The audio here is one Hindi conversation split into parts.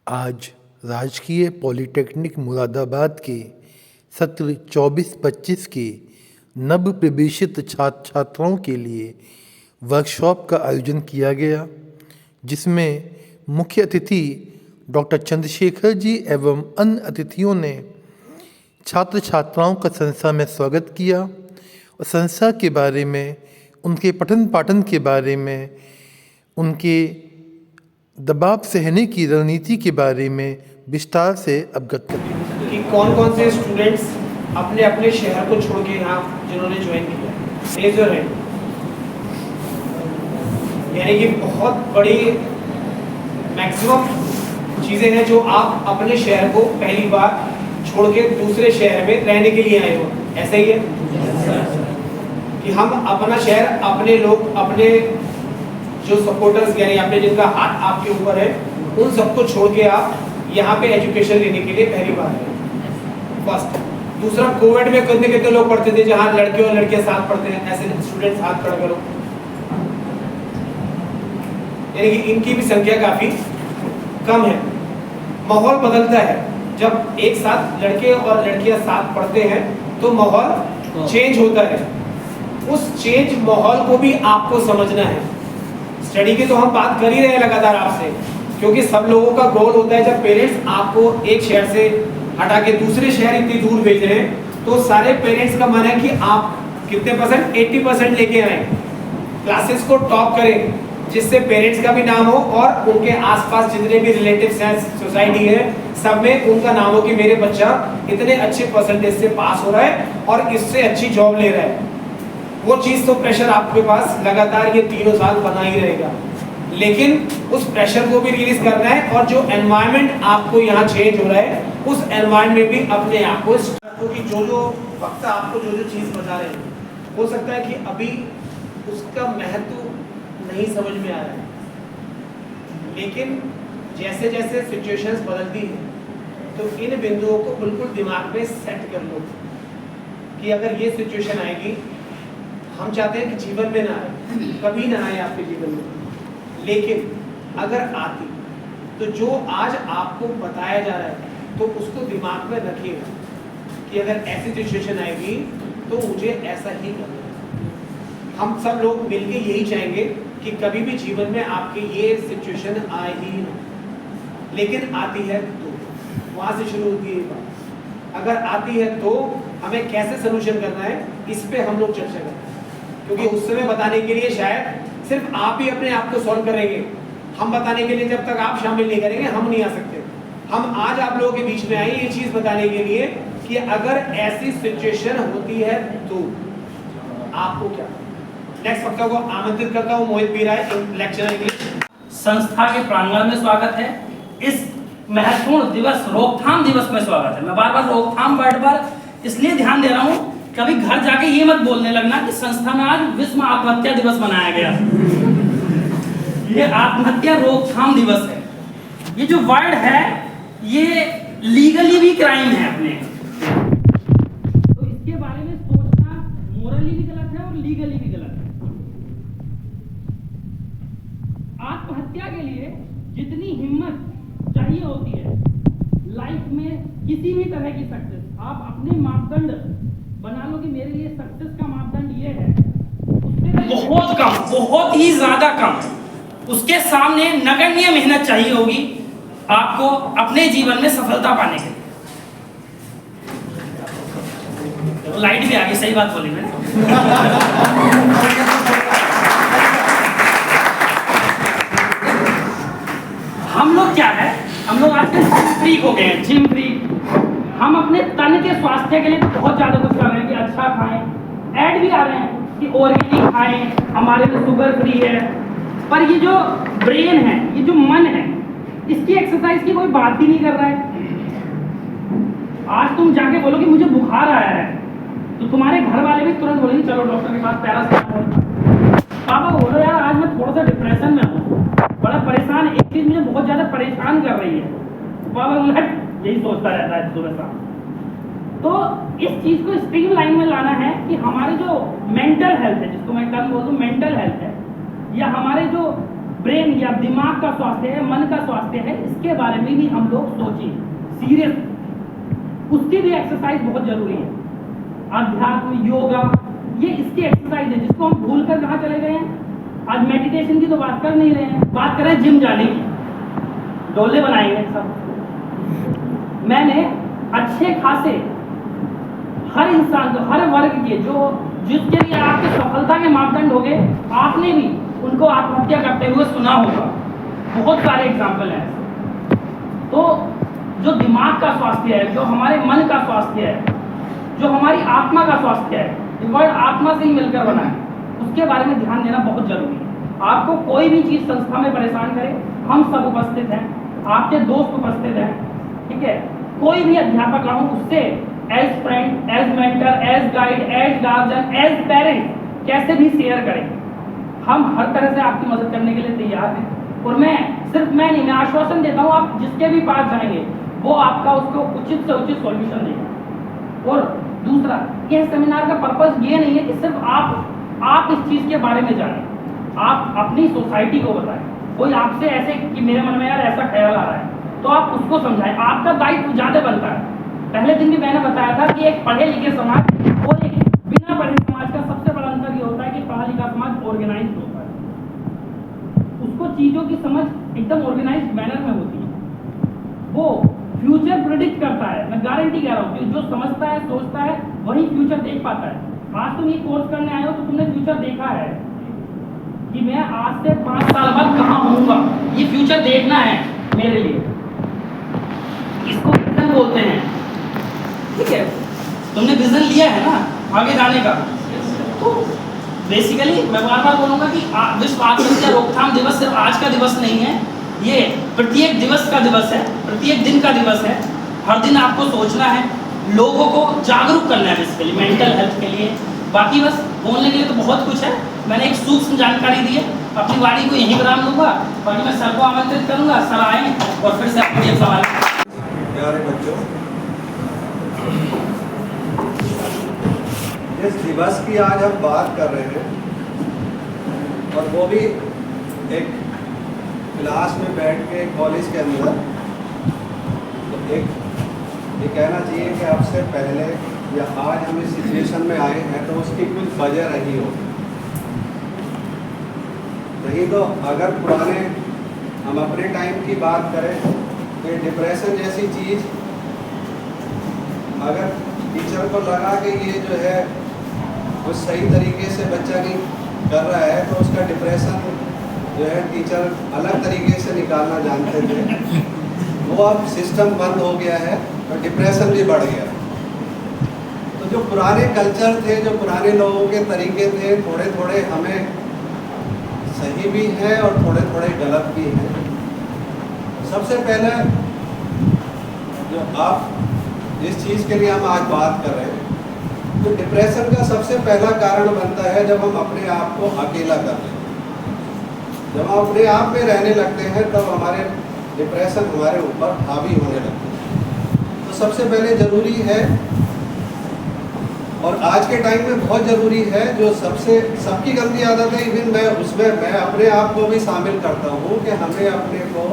आज राजकीय पॉलिटेक्निक मुरादाबाद के सत्र 24-25 के नव प्रवेशित छात्र छात्राओं के लिए वर्कशॉप का आयोजन किया गया, जिसमें मुख्य अतिथि डॉक्टर चंद्रशेखर जी एवं अन्य अतिथियों ने छात्र छात्राओं का संस्था में स्वागत किया और संस्था के बारे में, उनके पठन पाठन के बारे में, उनके दबाव सहने की रणनीति के बारे में विस्तार से अवगत करें कि कौन कौन से स्टूडेंट्स अपने अपने शहर को छोड़ के यहाँ जिन्होंने ज्वाइन किया। Raise your hand. यानी कि बहुत बड़ी मैक्सिमम चीज़ें हैं जो आप अपने शहर को पहली बार छोड़ के दूसरे शहर में रहने के लिए आए हो। ऐसा ही है कि हम अपना शहर, अपने लोग, अपने जो सपोर्टर्स यानी अपने जिनका हाथ आपके ऊपर है, उन सबको छोड़ के आप यहाँ पे एजुकेशन लेने के लिए पहली बार है। फर्स्ट। दूसरा, कोविड में कितने कितने लोग पढ़ते थे जहाँ लड़के और लड़कियां साथ पढ़ते हैं, ऐसे स्टूडेंट्स हाथ खड़ा करो। यानी कि इनकी भी संख्या काफी कम है। माहौल बदलता है, जब एक साथ लड़के और लड़कियां साथ पढ़ते हैं तो माहौल चेंज होता है। उस चेंज माहौल को भी आपको समझना है। स्टडी की तो हम बात कर ही रहे हैं लगातार आपसे, क्योंकि सब लोगों का गोल होता है, जब पेरेंट्स आपको एक शहर से हटा के दूसरे शहर इतनी दूर भेज रहे हैं तो सारे पेरेंट्स का मन है कि आप कितने परसेंट, 80% लेके आए, क्लासेस को टॉप करें, जिससे पेरेंट्स का भी नाम हो और उनके आसपास जितने भी रिलेटिव्स हैं, सोसाइटी है, सब में उनका नाम हो कि मेरे बच्चा इतने अच्छे परसेंटेज से पास हो रहा है और इससे अच्छी जॉब ले रहा है। वो चीज़ तो प्रेशर आपके पास लगातार ये 3 साल बना ही रहेगा, लेकिन उस प्रेशर को भी रिलीज करना है और जो एनवायरनमेंट आपको यहाँ चेंज हो रहा है, उस एनवायरनमेंट में भी अपने आप को, क्योंकि जो वक्त आपको जो चीज़ बता रहे हैं, हो सकता है कि अभी उसका महत्व नहीं समझ में आ रहा है, लेकिन जैसे जैसे सिचुएशंस बदलती हैं तो इन बिंदुओं को बिल्कुल दिमाग में सेट कर लो कि अगर ये सिचुएशन आएगी, हम चाहते हैं कि जीवन में ना आए, कभी ना आए आपके जीवन में, लेकिन अगर आती तो जो आज आपको बताया जा रहा है तो उसको दिमाग में रखिएगा कि अगर ऐसी सिचुएशन आएगी तो मुझे ऐसा ही करना है। हम सब लोग मिलके यही चाहेंगे कि कभी भी जीवन में आपके ये सिचुएशन आए ही ना, लेकिन आती है तो वहाँ से शुरू होती है ये बात। अगर आती है तो हमें कैसे सोल्यूशन करना है, इस पे हम लोग चर्चा करते हैं, क्योंकि उस समय बताने के लिए शायद सिर्फ आप ही अपने आप को सॉल्व करेंगे। हम बताने के लिए जब तक आप शामिल नहीं करेंगे, हम नहीं आ सकते। हम आज आप लोगों के बीच में आए ये चीज बताने के लिए कि अगर ऐसी सिचुएशन होती है तो आपको क्या। नेक्स्ट वक्ता को आमंत्रित करता हूँ, मोहित पी राय, लेक्चरर इंग्लिश। संस्था के प्रांगण में स्वागत है। इस महत्वपूर्ण दिवस, रोकथाम दिवस में स्वागत है। मैं बार बार रोकथाम वर्ड पर इसलिए ध्यान दे रहा हूँ, कभी घर जाके ये मत बोलने लगना कि संस्था में आज विश्व आत्महत्या दिवस मनाया गया। ये आत्महत्या रोकथाम दिवस है। ये जो वर्ड है ये लीगली भी क्राइम है अपने, तो इसके बारे में सोचना मोरली भी गलत है और लीगली भी गलत है। आत्महत्या के लिए जितनी हिम्मत चाहिए होती है लाइफ में, किसी भी तरह की सक्सेस, आप अपने मापदंड बना लो कि मेरे लिए सक्सेस का मापदंड ये है, उससे बहुत कम, बहुत ही ज्यादा कम, उसके सामने नगण्य मेहनत चाहिए होगी आपको अपने जीवन में सफलता पाने के लिए। तो लाइट भी आ गई, सही बात बोली मैंने। हम लोग क्या है, हम लोग आजकल फ्रीक हो गए हैं, जिम फ्रीक। हम अपने तन के स्वास्थ्य के लिए बहुत ज्यादा कुछ कर रहे हैं कि अच्छा खाएं, ऐड भी आ रहे हैं कि ऑर्गेनिक खाएं, हमारे लिए शुगर फ्री है, पर ये जो ब्रेन है, ये जो मन है, इसकी एक्सरसाइज की कोई बात ही नहीं कर रहा है। आज तुम जाके बोलो कि मुझे बुखार आया है, तो तुम्हारे घर वाले भी तुरंत बोलेंगे चलो डॉक्टर के पास, पैरासिटामोल। पापा बोलो यार आज मैं थोड़ा सा डिप्रेशन में हूँ, बड़ा परेशान, एक चीज मुझे बहुत ज्यादा परेशान कर रही है। पापा उलट यही सोचता रहता है सुबह शाम। तो इस चीज को स्ट्रीम लाइन में लाना है कि हमारी जो मेंटल हेल्थ है, जिसको मैं कल बोलूँ मेंटल हेल्थ है, या हमारे जो ब्रेन या दिमाग का स्वास्थ्य है, मन का स्वास्थ्य है, इसके बारे में भी हम लोग सोचें सीरियस। उसकी भी एक्सरसाइज बहुत जरूरी है। अध्यात्म, योगा, ये इसकी एक्सरसाइज है जिसको हम भूल कर कहाँ चले गए हैं। आज मेडिटेशन की तो बात कर नहीं रहे हैं, बात कर रहे हैं जिम जाने की, डोले बनाएंगे सब। मैंने अच्छे खासे हर इंसान को, हर वर्ग के जो जिसके लिए आपके सफलता के मापदंड हो गए, आपने भी उनको आत्महत्या करते हुए सुना होगा। बहुत सारे एग्जाम्पल हैं। तो जो दिमाग का स्वास्थ्य है, जो हमारे मन का स्वास्थ्य है, जो हमारी आत्मा का स्वास्थ्य है, ये वर्ड आत्मा से ही मिलकर बना है, उसके बारे में ध्यान देना बहुत जरूरी है। आपको कोई भी चीज़ संस्था में परेशान करे, हम सब उपस्थित हैं, आपके दोस्त उपस्थित हैं, ठीक है। कोई भी अध्यापक रहो, उससे as friend, as mentor, as guide, as guardian, as parent कैसे भी शेयर करें। हम हर तरह से आपकी मदद करने के लिए तैयार हैं। और मैं नहीं, मैं आश्वासन देता हूँ, आप जिसके भी पास जाएंगे वो आपका उसको उचित से उचित सॉल्यूशन देगा। और दूसरा, यह सेमिनार का पर्पस ये नहीं है कि सिर्फ आप इस चीज़ के बारे में जानें, आप अपनी सोसाइटी को बताएं। कोई आपसे ऐसे कि मेरे मन में यार ऐसा ख्याल आ रहा है, तो आप उसको समझाएं। आपका दायित्व ज़्यादा बनता है। पहले दिन भी मैंने बताया था कि एक पढ़े लिखे समाज और एक बिना पढ़े समाज का सबसे बड़ा अंतर ये होता है कि पढ़ा लिखा समाज ऑर्गेनाइज होता है, उसको चीज़ों की समझ एकदम ऑर्गेनाइज मैनर में होती है, वो फ्यूचर प्रेडिक्ट करता है। मैं गारंटी कह रहा हूँ कि जो समझता है, सोचता है, वही फ्यूचर देख पाता है। आज तुम ये कोर्स करने आए हो तो तुमने फ्यूचर देखा है कि मैं आज से 5 साल बाद कहाँ होऊंगा, ये फ्यूचर देखना है मेरे लिए। इसको विजन बोलते हैं, ठीक है। तुमने विजन लिया है ना आगे जाने का। तो बेसिकली मैं बार बार बोलूँगा कि विश्व आत्महत्या रोकथाम दिवस सिर्फ आज का दिवस नहीं है, ये प्रत्येक दिवस का दिवस है, प्रत्येक दिन का दिवस है। हर दिन आपको सोचना है, लोगों को जागरूक करना है बेसिकली मेंटल हेल्थ के लिए। बाकी बस बोलने के लिए तो बहुत कुछ है, मैंने एक सूक्ष्म जानकारी दी है, अपनी वाणी को यहीं विराम दूंगा। बाकी मैं सर को आमंत्रित करूंगा, सर आए और फिर से अपने सवाल। प्यारे बच्चों, जिस दिवस की आज हम बात कर रहे हैं, और वो भी एक क्लास में बैठ के कॉलेज के अंदर, तो एक ये कहना चाहिए कि आपसे पहले या आज हम इस सिचुएशन में आए हैं तो उसकी कुछ वजह रही हो। नहीं तो अगर पुराने हम अपने टाइम की बात करें तो डिप्रेशन जैसी चीज़ अगर टीचर को लगा कि ये जो है कुछ सही तरीके से बच्चा नहीं कर रहा है तो उसका डिप्रेशन जो है टीचर अलग तरीके से निकालना जानते थे। वो अब सिस्टम बंद हो गया है और डिप्रेशन भी बढ़ गया। तो जो पुराने कल्चर थे, जो पुराने लोगों के तरीके थे, थोड़े थोड़े हमें सही भी हैं और थोड़े थोड़े गलत भी हैं। सबसे पहले जो आप जिस चीज़ के लिए हम आज बात कर रहे हैं, तो डिप्रेशन का सबसे पहला कारण बनता है जब हम अपने आप को अकेला कर लेते हैं। जब हम अपने आप में रहने लगते हैं तब हमारे डिप्रेशन हमारे ऊपर हावी होने लगते हैं। तो सबसे पहले ज़रूरी है, और आज के टाइम में बहुत ज़रूरी है, जो सबकी गंदी आदत है, इवन मैं अपने आप को भी शामिल करता हूँ कि हमें अपने को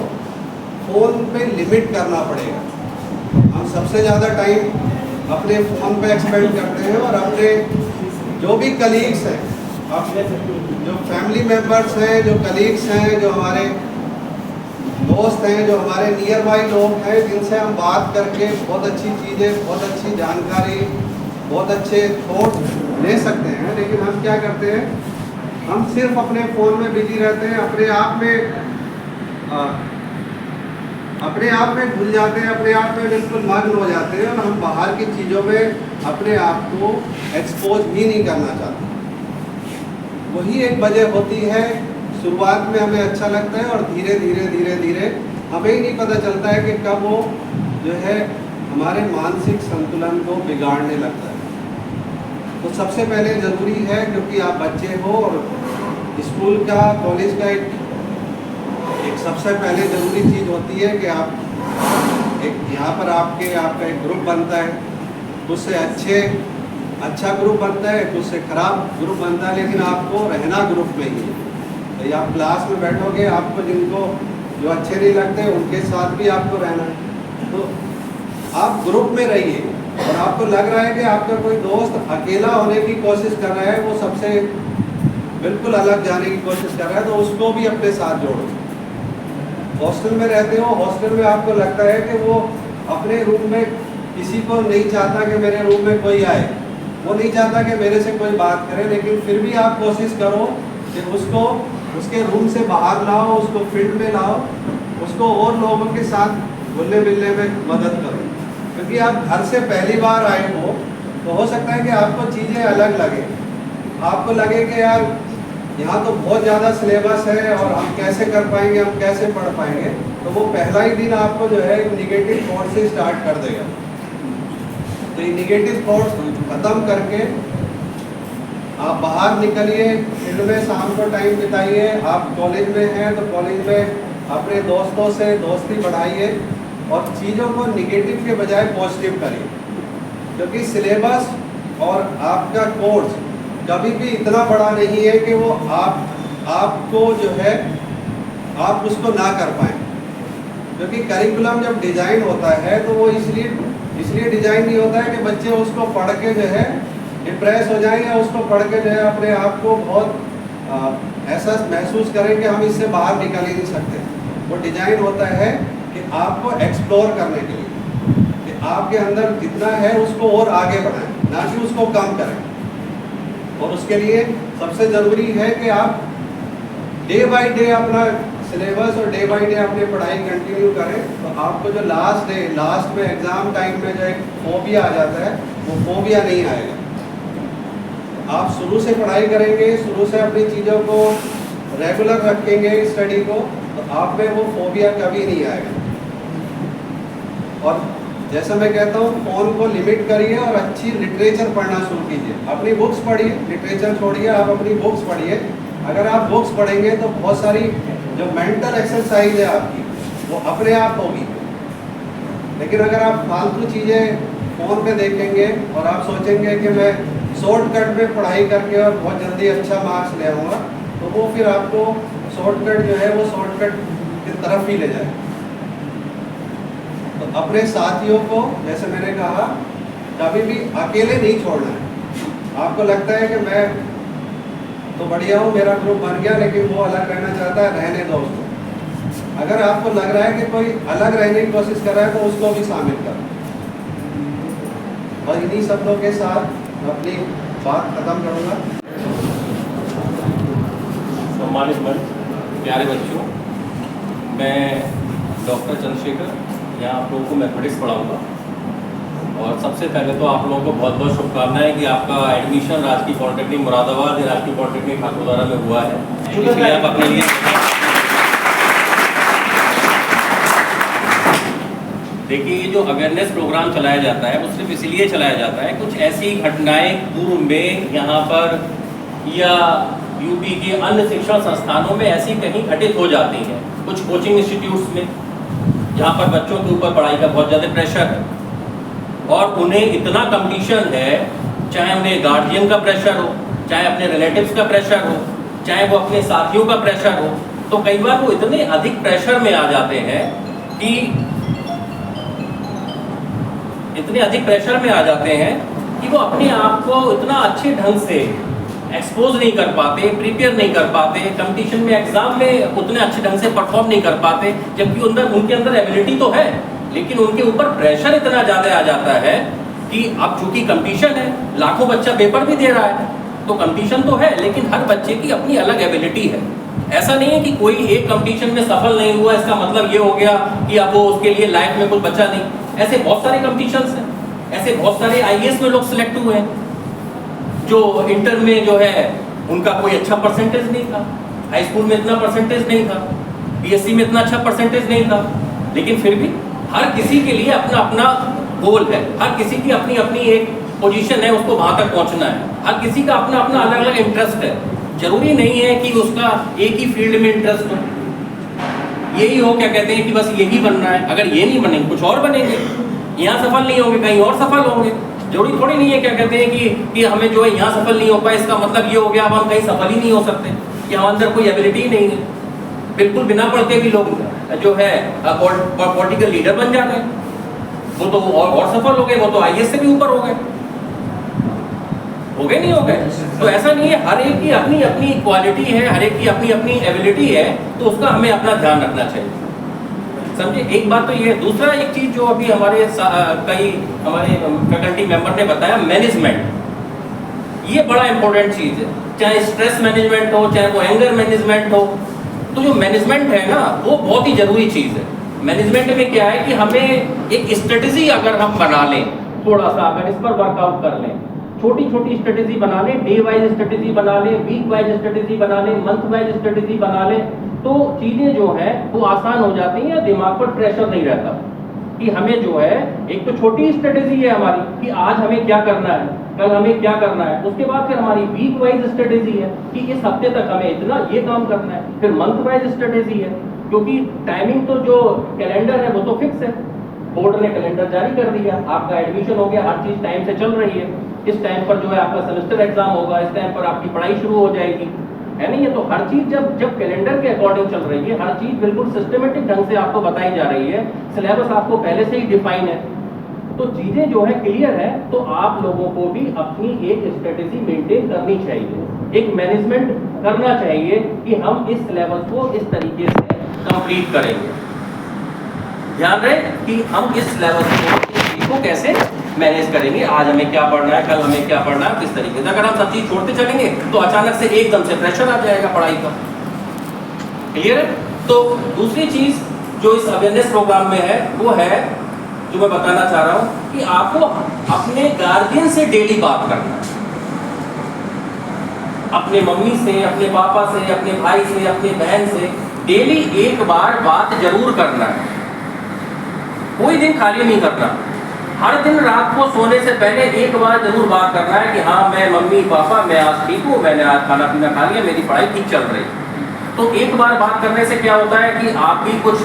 फ़ोन पे लिमिट करना पड़ेगा। हम सबसे ज़्यादा टाइम अपने फ़ोन पे एक्सपेंड करते हैं, और अपने जो भी कलीग्स हैं, अपने जो फैमिली मेम्बर्स हैं, जो कलीग्स हैं, जो हमारे दोस्त हैं, जो हमारे नियर बाई लोग हैं, जिनसे हम बात करके बहुत अच्छी चीज़ें, बहुत अच्छी जानकारी, बहुत अच्छे थॉट ले सकते हैं, लेकिन हम क्या करते हैं, हम सिर्फ अपने फ़ोन में बिजी रहते हैं, अपने आप में भूल जाते हैं, अपने आप में बिल्कुल मग्न हो जाते हैं, और हम बाहर की चीज़ों में अपने आप को एक्सपोज भी नहीं करना चाहते। वही एक वजह होती है, शुरुआत में हमें अच्छा लगता है और धीरे धीरे हमें ही नहीं पता चलता है कि कब वो जो है हमारे मानसिक संतुलन को बिगाड़ने लगता है। तो सबसे पहले ज़रूरी है, क्योंकि आप बच्चे हो और स्कूल का, कॉलेज का एक सबसे पहले ज़रूरी चीज़ होती है कि आप यहाँ पर आपका एक ग्रुप बनता है, उससे अच्छा ग्रुप बनता है, उससे ख़राब ग्रुप बनता है, लेकिन आपको रहना ग्रुप में ही है। तो या आप क्लास में बैठोगे, आपको जिनको जो अच्छे नहीं लगते उनके साथ भी आपको रहना है। तो आप ग्रुप में रहिए, और आपको लग रहा है कि आपका कोई दोस्त अकेला होने की कोशिश कर रहा है, वो सबसे बिल्कुल अलग जाने की कोशिश कर रहा है, तो उसको भी अपने साथ जोड़ो। हॉस्टल में रहते हो, हॉस्टल में आपको लगता है कि वो अपने रूम में किसी को नहीं चाहता कि मेरे रूम में कोई आए, वो नहीं चाहता कि मेरे से कोई बात करे, लेकिन फिर भी आप कोशिश करो कि उसको उसके रूम से बाहर लाओ, उसको फील्ड में लाओ, उसको और लोगों के साथ घुलने मिलने में मदद करो। क्योंकि आप घर से पहली बार आए हो, तो हो सकता है कि आपको चीज़ें अलग लगे, आपको लगे कि यार यहाँ तो बहुत ज़्यादा सिलेबस है और हम कैसे कर पाएंगे, हम कैसे पढ़ पाएंगे। तो वो पहला ही दिन आपको जो है निगेटिव थॉट से स्टार्ट कर देगा। तो ये निगेटिव थॉट्स ख़त्म करके आप बाहर निकलिए, फील्ड में शाम को टाइम बिताइए। आप कॉलेज में हैं तो कॉलेज में अपने दोस्तों से दोस्ती बढ़ाइए और चीज़ों को निगेटिव के बजाय पॉजिटिव करिए। क्योंकि सिलेबस और आपका कोर्स कभी भी इतना बड़ा नहीं है कि वो आपको जो है आप उसको ना कर पाएँ। क्योंकि करिकुलम जब डिज़ाइन होता है तो वो इसलिए डिज़ाइन नहीं होता है कि बच्चे उसको पढ़ के जो है डिप्रेस हो जाएं या उसको पढ़ के जो है अपने आप को बहुत ऐसा महसूस करें कि हम इससे बाहर निकल ही नहीं सकते। वो डिज़ाइन होता है कि आपको एक्सप्लोर करने के लिए, कि आपके अंदर जितना है उसको और आगे बढ़ाएं, ना कि उसको कम करें। और उसके लिए सबसे ज़रूरी है कि आप डे बाय डे अपना सिलेबस और डे बाय डे अपनी पढ़ाई कंटिन्यू करें। तो आपको जो लास्ट में एग्ज़ाम टाइम में जो एक फोबिया आ जाता है, वो फोबिया नहीं आएगा। आप शुरू से पढ़ाई करेंगे, शुरू से अपनी चीज़ों को रेगुलर रखेंगे स्टडी को, तो आप में वो फोबिया कभी नहीं आएगा। और जैसा मैं कहता हूँ, फ़ोन को लिमिट करिए और अच्छी लिटरेचर पढ़ना शुरू कीजिए। अपनी बुक्स पढ़िए, लिटरेचर छोड़िए, आप अपनी बुक्स पढ़िए। अगर आप बुक्स पढ़ेंगे तो बहुत सारी जो मेंटल एक्सरसाइज है आपकी वो अपने आप होगी। लेकिन अगर आप फालतू चीज़ें फ़ोन पे देखेंगे और आप सोचेंगे कि मैं शॉर्टकट में पढ़ाई करके और बहुत जल्दी अच्छा मार्क्स ले आऊँगा, तो वो फिर आपको शॉर्टकट जो है वो शॉर्टकट की तरफ ही ले जाए। तो अपने साथियों को, जैसे मैंने कहा, कभी भी अकेले नहीं छोड़ना है। आपको लगता है कि मैं तो बढ़िया हूँ, मेरा ग्रुप बन गया, लेकिन वो अलग रहना चाहता है, रहने दो उसको। अगर आपको लग रहा है कि कोई अलग रहने की कोशिश कर रहा है तो उसको भी शामिल करो। और इन्हीं शब्दों के साथ अपनी बात खत्म करूँगा। सम्मानित मंच, प्यारे बच्चों, मैं डॉक्टर चंद्रशेखर यहाँ आप लोगों को मैथमेटिक्स पढ़ाऊँगा। और सबसे पहले तो आप लोगों को बहुत बहुत शुभकामनाएं कि आपका एडमिशन राजकीय पॉलिटेक्निक मुरादाबाद या राजकीय पॉलिटेक्निक खाकुद्वारा में हुआ है। इसलिए आप अपने लिए देखिए, ये जो अवेयरनेस प्रोग्राम चलाया जाता है वो सिर्फ इसलिए चलाया जाता है, कुछ ऐसी घटनाएं पूर्व में यहाँ पर या यूपी के अन्य शिक्षण संस्थानों में ऐसी कहीं घटित हो जाती हैं, कुछ कोचिंग इंस्टीट्यूट्स में, जहाँ पर बच्चों के ऊपर पढ़ाई का बहुत ज़्यादा प्रेशर है और उन्हें इतना कंपटीशन है, चाहे उन्हें गार्जियन का प्रेशर हो, चाहे अपने रिलेटिव्स का प्रेशर हो, चाहे वो अपने साथियों का प्रेशर हो, तो कई बार वो इतने अधिक प्रेशर में आ जाते हैं कि वो अपने आप को इतना अच्छे ढंग से एक्सपोज नहीं कर पाते, प्रिपेयर नहीं कर पाते, कंपटीशन में, एग्जाम में उतने अच्छे ढंग से परफॉर्म नहीं कर पाते, जबकि उनके अंदर एबिलिटी तो है, लेकिन उनके ऊपर प्रेशर इतना ज़्यादा आ जाता है कि अब चूंकि कंपटीशन है, लाखों बच्चा पेपर भी दे रहा है, तो कंपटीशन तो है, लेकिन हर बच्चे की अपनी अलग एबिलिटी है। ऐसा नहीं है कि कोई एक कंपटीशन में सफल नहीं हुआ इसका मतलब ये हो गया कि अब वो उसके लिए लाइफ में कुछ बचा नहीं। ऐसे बहुत सारे कंपटीशंस हैं, ऐसे बहुत सारे IAS में लोग सिलेक्ट हुए हैं जो इंटर में जो है उनका कोई अच्छा परसेंटेज नहीं था, हाई स्कूल में इतना परसेंटेज नहीं था, BSc में इतना अच्छा परसेंटेज नहीं था, लेकिन फिर भी हर किसी के लिए अपना अपना गोल है, हर किसी की अपनी अपनी एक पोजीशन है, उसको वहाँ तक पहुँचना है, हर किसी का अपना अपना अलग अलग इंटरेस्ट है। जरूरी नहीं है कि उसका एक ही फील्ड में इंटरेस्ट हो, यही हो क्या कहते हैं कि बस यही बनना है। अगर ये नहीं बनेंगे कुछ और बनेंगे, यहाँ सफल नहीं होंगे कहीं और सफल होंगे। जरूरी थोड़ी नहीं है क्या कहते हैं कि हमें जो है यहाँ सफल नहीं हो पाए इसका मतलब ये हो गया अब हम कहीं सफल ही नहीं हो सकते। कि हम अंदर कोई एबिलिटी नहीं है, बिल्कुल बिना पढ़ के भी लोग जो है पॉलिटिकल लीडर बन जाते हैं, वो तो और सफल हो गए, वो तो आईएएस से भी ऊपर हो गए नहीं हो गए। तो ऐसा नहीं है, हर एक की अपनी अपनी क्वालिटी है, हर एक की अपनी अपनी एबिलिटी है, तो उसका हमें अपना ध्यान रखना चाहिए, समझे। एक बात तो ये है। दूसरा एक चीज जो अभी हमारे कई हमारे फैकल्टी मेंबर ने बताया, मैनेजमेंट, ये बड़ा इंपॉर्टेंट चीज है, चाहे स्ट्रेस मैनेजमेंट हो, चाहे वो एंगर मैनेजमेंट हो। तो जो मैनेजमेंट है ना, वो बहुत ही जरूरी चीज है। मैनेजमेंट में क्या है कि हमें एक स्ट्रेटेजी अगर हम बना लें, थोड़ा सा अगर इस पर वर्कआउट कर लें, छोटी छोटी स्ट्रेटेजी बना लें, डे वाइज स्ट्रेटेजी बना लें, वीक वाइज स्ट्रेटेजी बना लें, मंथ वाइज स्ट्रेटेजी बना लें, तो चीजें जो है वो आसान हो जाती हैं, दिमाग पर प्रेशर नहीं रहता कि हमें जो है, एक तो छोटी स्ट्रेटेजी है हमारी कि आज हमें क्या करना है, कल हमें क्या करना है, उसके बाद फिर हमारी वीक वाइज स्ट्रेटेजी है कि इस हफ्ते तक हमें इतना ये काम करना है, फिर मंथ वाइज स्ट्रेटेजी है, क्योंकि टाइमिंग तो जो कैलेंडर है वो तो फिक्स है, बोर्ड ने कैलेंडर जारी कर दिया, आपका एडमिशन हो गया, हर चीज टाइम से चल रही है, इस टाइम पर जो है आपका सेमेस्टर एग्जाम होगा, इस टाइम पर आपकी पढ़ाई शुरू हो जाएगी, है नहीं है। तो हर चीज जब कैलेंडर के अकॉर्डिंग चल रही है, हर चीज बिल्कुल सिस्टमेटिक ढंग से आपको बताई जा रही है, सिलेबस आपको पहले से ही डिफाइन है, तो चीजें जो है क्लियर है, तो आप लोगों को भी अपनी एक स्ट्रेटेजी मेंटेन करनी चाहिए, एक मैनेजमेंट करना चाहिए कि हम इस सिलेबस को इस तरीके से कंप्लीट करेंगे। ध्यान रहे कि हम इस सिलेबस को कैसे मैनेज करेंगे, आज हमें क्या पढ़ना है, कल हमें क्या पढ़ना है, किस तरीके से। अगर हम सब चीज छोड़ते चलेंगे तो अचानक से एकदम से प्रेशर आ जाएगा पढ़ाई का। क्लियर है। तो दूसरी चीज जो इस अवेयरनेस प्रोग्राम में है वो है, जो मैं बताना चाह रहा हूं कि आपको अपने गार्जियन से डेली बात करना है, अपने मम्मी से, अपने पापा से, अपने भाई से, अपनी बहन से डेली एक बार बात जरूर करना है, कोई दिन खाली नहीं करना। हर दिन रात को सोने से पहले एक बार जरूर बात करना है कि हाँ मैं मम्मी पापा मैं आज ठीक हूँ, मैंने आज खाना पीना खा लिया, मेरी पढ़ाई ठीक चल रही। तो एक बार बात करने से क्या होता है कि आप भी कुछ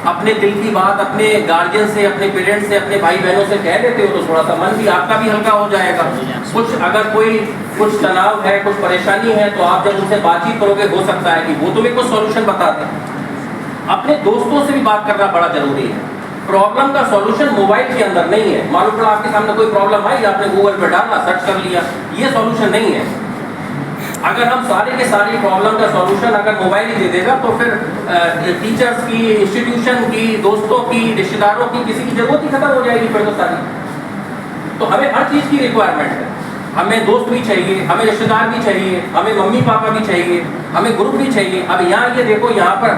अपने दिल की बात अपने गार्जियन से, अपने पेरेंट्स से, अपने भाई बहनों से कह देते हो, तो थोड़ा सा मन भी आपका भी हल्का हो जाएगा। कुछ अगर कोई कुछ तनाव है, कुछ परेशानी है, तो आप जब उनसे बातचीत करोगे, हो सकता है कि वो तुम्हें कुछ सॉल्यूशन बता दें। अपने दोस्तों से भी बात करना बड़ा जरूरी है। प्रॉब्लम का सॉल्यूशन मोबाइल के अंदर नहीं है। मालूम पड़ा आपके सामने कोई प्रॉब्लम आई, आपने गूगल पे डाला, सर्च कर लिया, ये सॉल्यूशन नहीं है। अगर हम सारे के सारी प्रॉब्लम का सॉल्यूशन अगर मोबाइल ही दे देगा, तो फिर टीचर्स की, इंस्टीट्यूशन की, दोस्तों की, रिश्तेदारों की, किसी की जरूरत ही खत्म हो जाएगी फिर तो सारी। तो हमें हर चीज़ की रिक्वायरमेंट है। हमें दोस्त भी चाहिए, हमें रिश्तेदार भी चाहिए, हमें मम्मी पापा भी चाहिए, हमें ग्रुप भी चाहिए। अब यहाँ ये देखो, यहाँ पर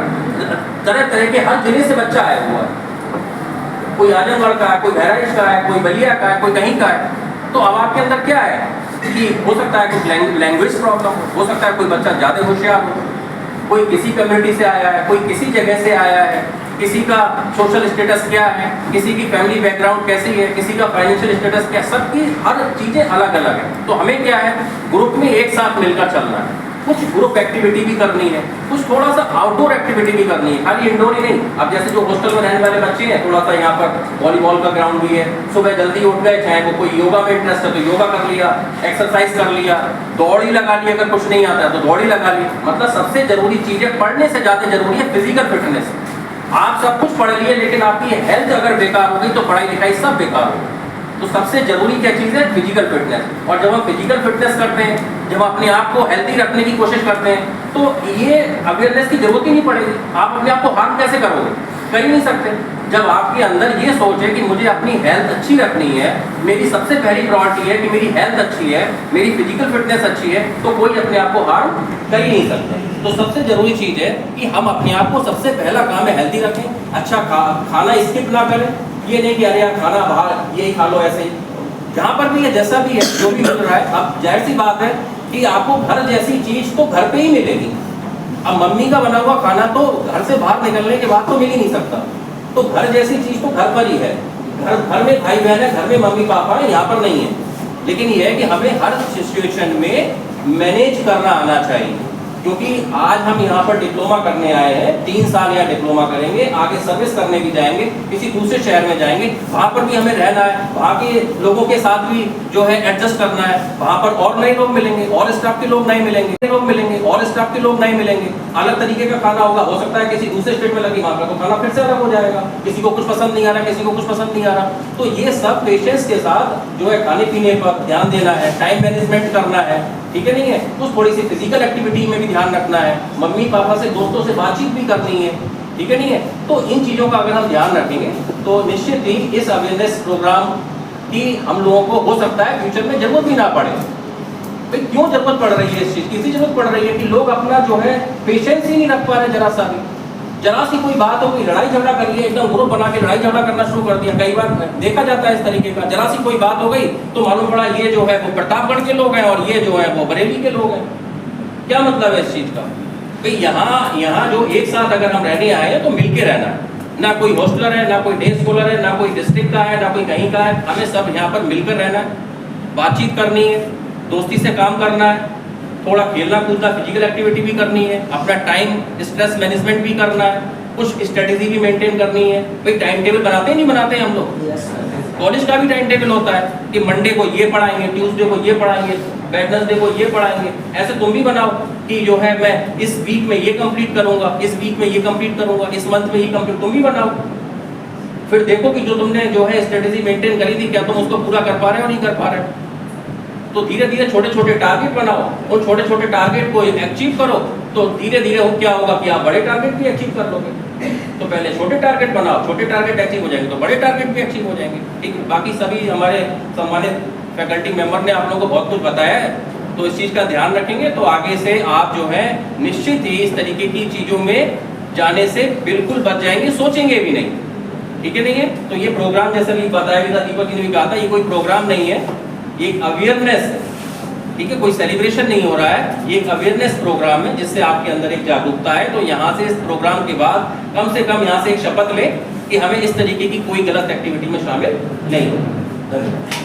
तरह तरह के हर जिले से बच्चा आया हुआ है, कोई आजमगढ़ का है, कोई बहराइच का है, कोई बलिया का है, कोई कहीं का है। तो अब आपके अंदर क्या है कि हो सकता है कुछ लैंग्वेज प्रॉब्लम हो सकता है कोई बच्चा ज़्यादा होशियार हो, कोई किसी कम्युनिटी से आया है, कोई किसी जगह से आया है, किसी का सोशल स्टेटस क्या है, किसी की फैमिली बैकग्राउंड कैसी है, किसी का फाइनेंशियल स्टेटस क्या, सबकी हर चीज़ें अलग अलग है। तो हमें क्या है, ग्रुप में एक साथ मिलकर चलना है। कुछ ग्रुप एक्टिविटी भी करनी है, कुछ थोड़ा सा आउटडोर एक्टिविटी भी करनी है, खाली इंडोर ही नहीं। अब जैसे जो हॉस्टल में रहने वाले बच्चे हैं, थोड़ा सा यहाँ पर वॉलीबॉल का ग्राउंड भी है, सुबह जल्दी उठ गए, चाहे वो कोई योगा में इंटरेस्ट है तो योगा कर लिया, एक्सरसाइज कर लिया, दौड़ ही लगा ली, अगर कुछ नहीं आता है तो दौड़ ही लगा ली। मतलब सबसे जरूरी चीज़ है, पढ़ने से ज़्यादा जरूरी है फिजिकल फिटनेस। आप सब कुछ पढ़ लिए, लेकिन आपकी हेल्थ अगर बेकार होगी तो पढ़ाई लिखाई सब बेकार होगी। तो सबसे जरूरी क्या चीज़ है, फिजिकल फिटनेस। और जब हम फिजिकल फिटनेस करते हैं, जब अपने आप को हेल्दी रखने की कोशिश करते हैं, तो ये अवेयरनेस की जरूरत ही नहीं पड़ेगी। आप अपने आप को हार्म कैसे करोगे, कर ही नहीं सकते। जब आपके अंदर ये सोच है कि मुझे अपनी हेल्थ अच्छी रखनी है, मेरी सबसे पहली प्रायोरिटी है कि मेरी हेल्थ अच्छी है, मेरी फिजिकल फिटनेस अच्छी है, तो कोई अपने आप को हार्म कर ही नहीं सकता। तो सबसे जरूरी चीज़ है कि हम अपने आप को सबसे पहला काम है हेल्दी रखें, अच्छा खाना स्किप ना करें। ये नहीं कि अरे यार खाना बाहर यही खा लो, ऐसे ही जहाँ पर भी है, जैसा भी है, जो भी मिल रहा है। अब जाहिर सी बात है कि आपको घर जैसी चीज़ तो घर पे ही मिलेगी। अब मम्मी का बना हुआ खाना तो घर से बाहर निकलने के बाद तो मिल ही नहीं सकता। तो घर जैसी चीज़ तो घर पर ही है। घर में भाई बहन है, घर में मम्मी पापा है, यहाँ पर नहीं है। लेकिन ये है कि हमें हर सिचुएशन में मैनेज करना आना चाहिए। क्योंकि आज हम यहाँ पर डिप्लोमा करने आए हैं, 3 साल यहाँ डिप्लोमा करेंगे, आगे सर्विस करने भी जाएंगे, किसी दूसरे शहर में जाएंगे, वहाँ पर भी हमें रहना है, वहाँ के लोगों के साथ भी जो है एडजस्ट करना है, वहाँ पर और नए लोग मिलेंगे, और स्टाफ के लोग नहीं मिलेंगे, और स्टाफ के लोग नहीं मिलेंगे, अलग तरीके का खाना होगा, हो सकता है किसी दूसरे स्टेट में लगी वहाँ पर तो खाना फिर से अलग हो जाएगा, किसी को कुछ पसंद नहीं आ रहा, किसी को कुछ पसंद नहीं आ रहा। तो ये सब पेशेंस के साथ जो है खाने पीने पर ध्यान देना है, टाइम मैनेजमेंट करना है, ठीक है नहीं है, कुछ थोड़ी सी फिजिकल एक्टिविटी में भी ध्यान रखना है, मम्मी पापा से दोस्तों से बातचीत भी करनी है, ठीक है नहीं है। तो इन चीज़ों का अगर हम ध्यान रखेंगे तो निश्चित ही इस अवेयरनेस प्रोग्राम की हम लोगों को हो सकता है फ्यूचर में जरूरत भी ना पड़े। भाई क्यों जरूरत पड़ रही है इस चीज़ की? इसी जरूरत पड़ रही है कि लोग अपना जो है पेशेंस ही नहीं रख पा रहे, जरा सी कोई बात हो, कोई लड़ाई झगड़ा कर लिया, एकदम ग्रुप बना के लड़ाई झगड़ा करना शुरू कर दिया। कई बार देखा जाता है इस तरीके का, जरा सी कोई बात हो गई तो मालूम पड़ा ये जो है वो प्रतापगढ़ के लोग हैं और ये जो है वो बरेली के लोग हैं। क्या मतलब है इस चीज़ का? भाई यहाँ जो एक साथ अगर हम रहने आए हैं तो मिलके रहना है, ना कोई हॉस्टलर है, ना कोई डे स्कॉलर है, ना कोई डिस्ट्रिक्ट का है, ना कोई कहीं का है, हमें सब यहाँ पर मिलकर रहना है, बातचीत करनी है, दोस्ती से काम करना है, थोड़ा खेलना कूदना फिजिकल एक्टिविटी भी करनी है, अपना टाइम स्ट्रेस मैनेजमेंट भी करना है, कुछ स्ट्रेटेजी भी मेंटेन करनी है। भाई टाइम टेबल बनाते हैं नहीं बनाते हम लोग? कॉलेज का भी टाइम टेबल होता है कि मंडे को ये पढ़ाएंगे, ट्यूसडे को ये पढ़ाएंगे, वेडनेसडे को ये पढ़ाएंगे। ऐसे तुम भी बनाओ कि जो है मैं इस वीक में ये कंप्लीट करूंगा, इस वीक में ये कंप्लीट करूंगा, इस मंथ में ये कंप्लीट, तुम भी बनाओ। फिर देखो कि जो तुमने जो है स्ट्रेटेजी मेंटेन करी थी क्या तुम उसको पूरा कर पा रहे हो, नहीं कर पा रहे हो। तो धीरे धीरे छोटे छोटे टारगेट बनाओ, उन छोटे छोटे टारगेट को अचीव करो, तो धीरे धीरे क्या होगा कि आप बड़े टारगेट भी अचीव कर लोगे। तो पहले छोटे टारगेट बनाओ, छोटे टारगेट अचीव हो जाएंगे तो बड़े टारगेट भी अचीव हो जाएंगे। ठीक है, बाकी सभी हमारे सम्मानित फैकल्टी मेंबर ने आप लोगों को बहुत कुछ बताया है, तो इस चीज़ का ध्यान रखेंगे तो आगे से आप जो है निश्चित ही इस तरीके की चीज़ों में जाने से बिल्कुल बच जाएंगे, सोचेंगे भी नहीं। ठीक है नहीं है? तो ये प्रोग्राम जैसा भी बताया भी था, दीपक जी ने भी कहा था, ये कोई प्रोग्राम नहीं है, ये एक अवेयरनेस है। ठीक है, कोई सेलिब्रेशन नहीं हो रहा है, ये एक अवेयरनेस प्रोग्राम है जिससे आपके अंदर एक जागरूकता है। तो यहाँ से इस प्रोग्राम के बाद कम से कम यहाँ से एक शपथ लें कि हमें इस तरीके की कोई गलत एक्टिविटी में शामिल नहीं होना। धन्यवाद।